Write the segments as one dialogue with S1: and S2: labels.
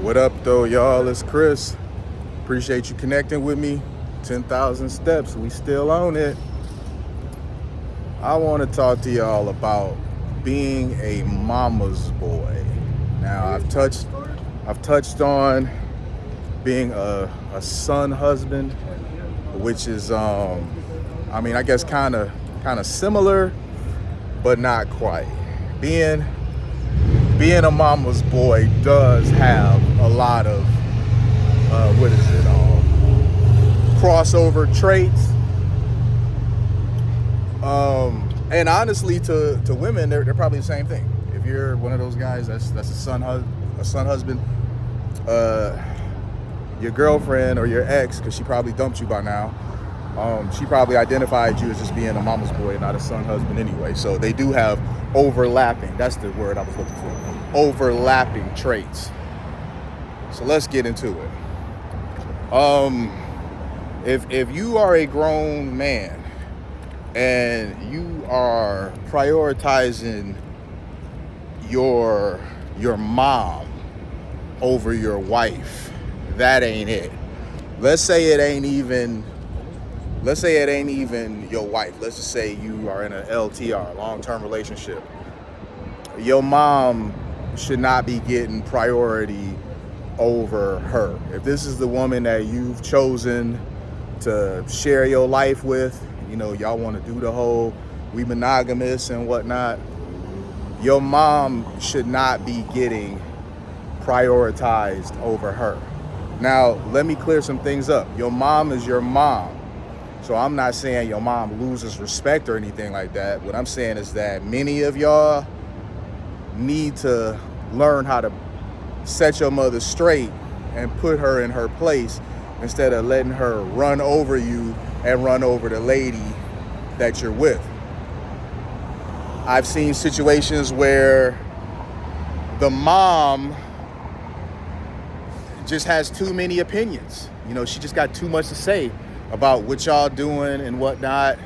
S1: What up, though, y'all? It's Chris. Appreciate you connecting with me. 10,000 steps. We still on it. I want to talk to y'all about being a mama's boy. Now, I've touched on being a son husband, which is, I guess kind of similar, but not quite. Being being a mama's boy does have a lot of crossover traits. And honestly, to women, they're probably the same thing. If you're one of those guys that's a son husband, your girlfriend or your ex, because she probably dumped you by now. She probably identified you as just being a mama's boy, not a son husband anyway. So they do have overlapping. That's the word I was looking for. Overlapping traits. So let's get into it. If you are a grown man and you are prioritizing your mom over your wife, that ain't it. Let's say it ain't even your wife. Let's just say you are in an LTR, long-term relationship. Your mom should not be getting priority over her. If this is the woman that you've chosen to share your life with, y'all want to do the whole we monogamous and whatnot, your mom should not be getting prioritized over her. Now, let me clear some things up. Your mom is your mom. So I'm not saying your mom loses respect or anything like that. What I'm saying is that many of y'all need to learn how to set your mother straight and put her in her place instead of letting her run over you and run over the lady that you're with. I've seen situations where the mom just has too many opinions. She just got too much to say about what y'all doing and whatnot.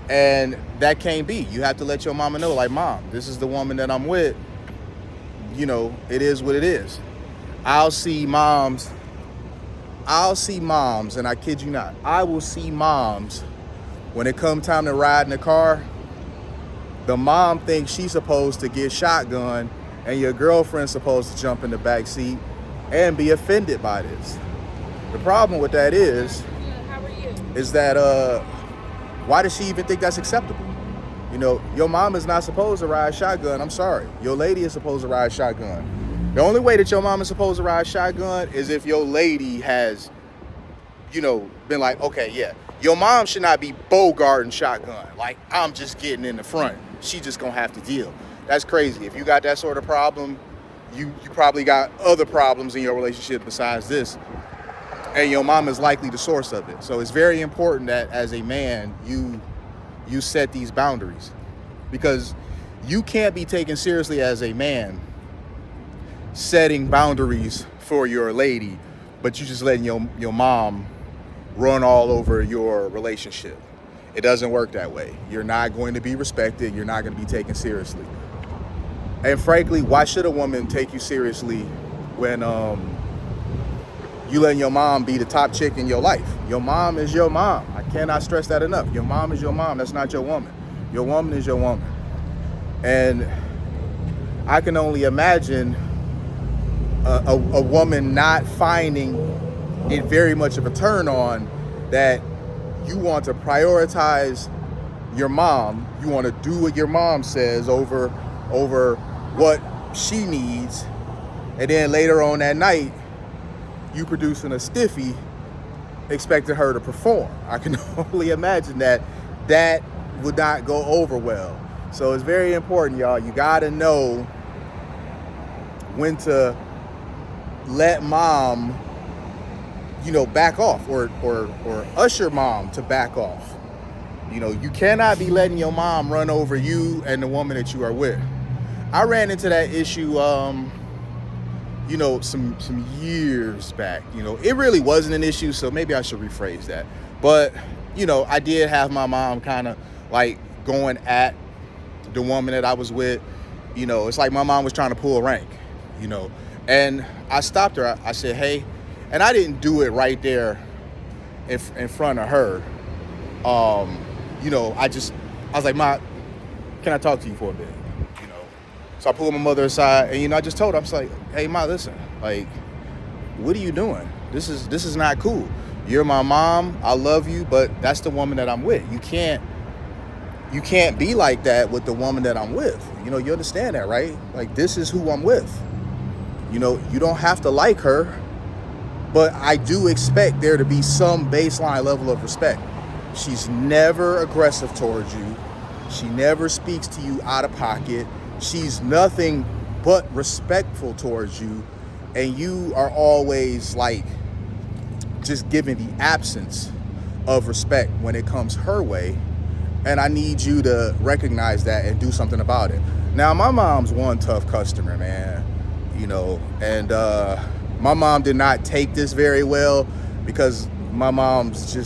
S1: And that can't be. You have to let your mama know, like, Mom, this is the woman that I'm with. It is what it is. I'll see moms, and I kid you not, I will see moms when it come time to ride in the car. The mom thinks she's supposed to get shotgun, and your girlfriend's supposed to jump in the back seat and be offended by this. The problem with that is that why does she even think that's acceptable? Your mom is not supposed to ride shotgun. I'm sorry. Your lady is supposed to ride shotgun. The only way that your mom is supposed to ride shotgun is if your lady has, been like, okay, yeah, your mom should not be bogarting shotgun. Like, I'm just getting in the front. She just gonna have to deal. That's crazy. If you got that sort of problem, you probably got other problems in your relationship besides this. And your mom is likely the source of it. So it's very important that as a man, you set these boundaries, because you can't be taken seriously as a man setting boundaries for your lady, but you just letting your mom run all over your relationship. It doesn't work that way. You're not going to be respected. You're not going to be taken seriously. And frankly, why should a woman take you seriously when you letting your mom be the top chick in your life? Your mom is your mom. I cannot stress that enough. Your mom is your mom. That's not your woman. Your woman is your woman. And I can only imagine a woman not finding it very much of a turn on that you want to prioritize your mom. You want to do what your mom says over what she needs. And then later on that night, you producing a stiffy, expecting her to perform. I can only imagine that would not go over well. So it's very important, y'all. You gotta know when to let mom, back off, or usher mom to back off. You cannot be letting your mom run over you and the woman that you are with. I ran into that issue some years back. It really wasn't an issue, so maybe I should rephrase that. But, I did have my mom kind of like going at the woman that I was with. It's like my mom was trying to pull rank. you know. And I stopped her. I said, hey, and I didn't do it right there in front of her. You know, I was like, Ma, can I talk to you for a bit? You know, so I pulled my mother aside, and, you know, I just told her, I was like, hey, Ma, listen, like, what are you doing? This is not cool. You're my mom. I love you, but that's the woman that I'm with. You can't be like that with the woman that I'm with. You know, you understand that, right? Like, this is who I'm with. You know, you don't have to like her, but I do expect there to be some baseline level of respect. She's never aggressive towards you. She never speaks to you out of pocket. She's nothing but respectful towards you. And you are always like just giving the absence of respect when it comes her way. And I need you to recognize that and do something about it. Now, my mom's one tough customer, man. You know, and my mom did not take this very well, because my mom's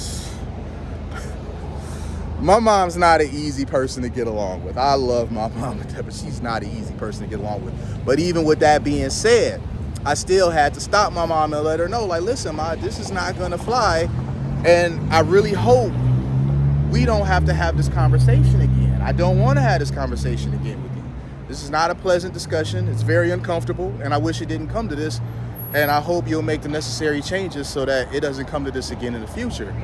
S1: not an easy person to get along with. I love my mom, but she's not an easy person to get along with. But even with that being said, I still had to stop my mom and let her know, like, listen, Ma, this is not gonna fly. And I really hope we don't have to have this conversation again. I don't want to have this conversation again with you. This is not a pleasant discussion. It's very uncomfortable, and I wish it didn't come to this. And I hope you'll make the necessary changes so that it doesn't come to this again in the future.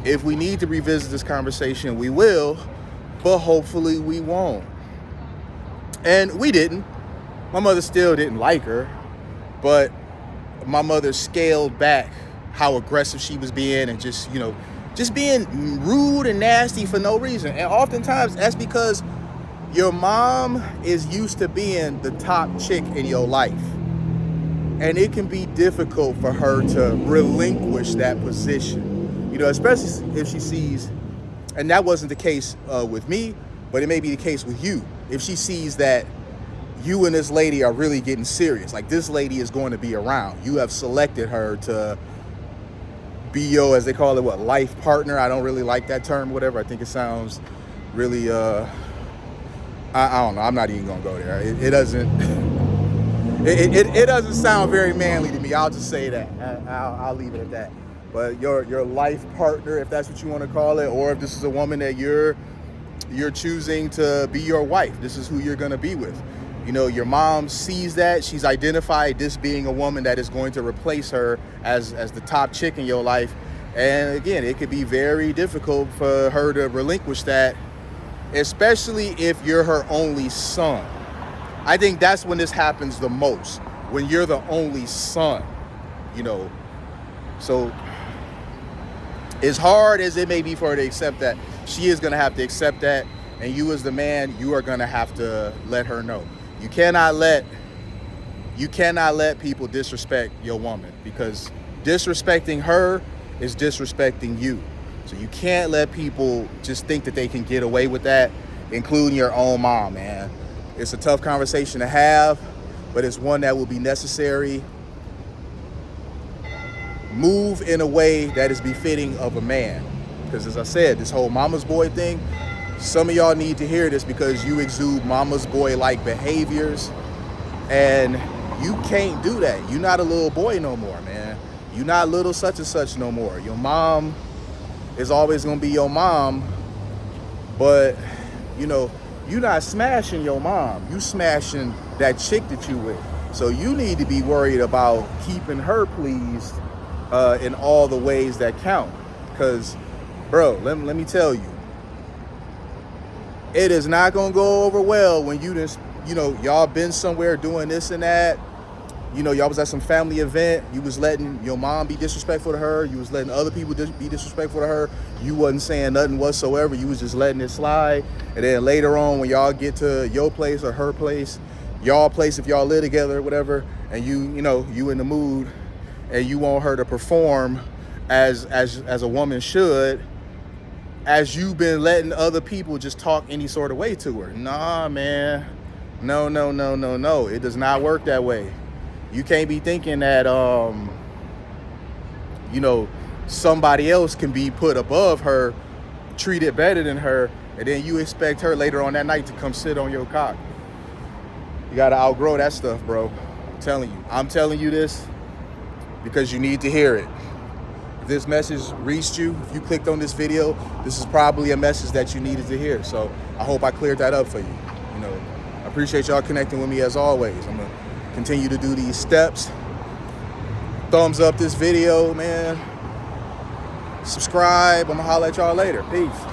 S1: If we need to revisit this conversation, we will, but hopefully we won't. And we didn't. My mother still didn't like her, but my mother scaled back how aggressive she was being, and just being rude and nasty for no reason. And oftentimes that's because your mom is used to being the top chick in your life. And it can be difficult for her to relinquish that position. You know, especially if she sees, and that wasn't the case with me, but it may be the case with you. If she sees that you and this lady are really getting serious, like this lady is going to be around. You have selected her to be your, as they call it, what, life partner. I don't really like that term, whatever. I think it sounds really, I don't know. I'm not even gonna go there. It doesn't. It doesn't sound very manly to me. I'll just say that. I'll leave it at that. But your life partner, if that's what you want to call it, or if this is a woman that you're choosing to be your wife, this is who you're gonna be with. You know, your mom sees that. She's identified this being a woman that is going to replace her as the top chick in your life. And again, it could be very difficult for her to relinquish that, especially if you're her only son. I think that's when this happens the most, when you're the only son, you know. So as hard as it may be for her to accept that, she is going to have to accept that. And you as the man, you are going to have to let her know. You cannot let people disrespect your woman, because disrespecting her is disrespecting you. So you can't let people just think that they can get away with that, including your own mom, man. It's a tough conversation to have, but it's one that will be necessary. Move in a way that is befitting of a man. Because as I said, this whole mama's boy thing, some of y'all need to hear this, because you exude mama's boy-like behaviors, and you can't do that. You're not a little boy no more, man. You're not little such and such no more. Your mom is always gonna be your mom, but you know, you're not smashing your mom. You smashing that chick that you with. So you need to be worried about keeping her pleased in all the ways that count. Because, bro, let me tell you, it is not gonna go over well when you just, you know, y'all been somewhere doing this and that. You know, y'all was at some family event. You was letting your mom be disrespectful to her. You was letting other people be disrespectful to her. You wasn't saying nothing whatsoever. You was just letting it slide. And then later on, when y'all get to your place or her place, y'all place, if y'all live together or whatever, and you in the mood, and you want her to perform as a woman should, as you've been letting other people just talk any sort of way to her. Nah, man. No. It does not work that way. You can't be thinking that, somebody else can be put above her, treated better than her, and then you expect her later on that night to come sit on your cock. You got to outgrow that stuff, bro. I'm telling you this because you need to hear it. If this message reached you, if you clicked on this video, this is probably a message that you needed to hear. So I hope I cleared that up for you. You know, I appreciate y'all connecting with me as always. I'm gonna continue to do these steps. Thumbs up this video, man. Subscribe. I'm gonna holler at y'all later. Peace.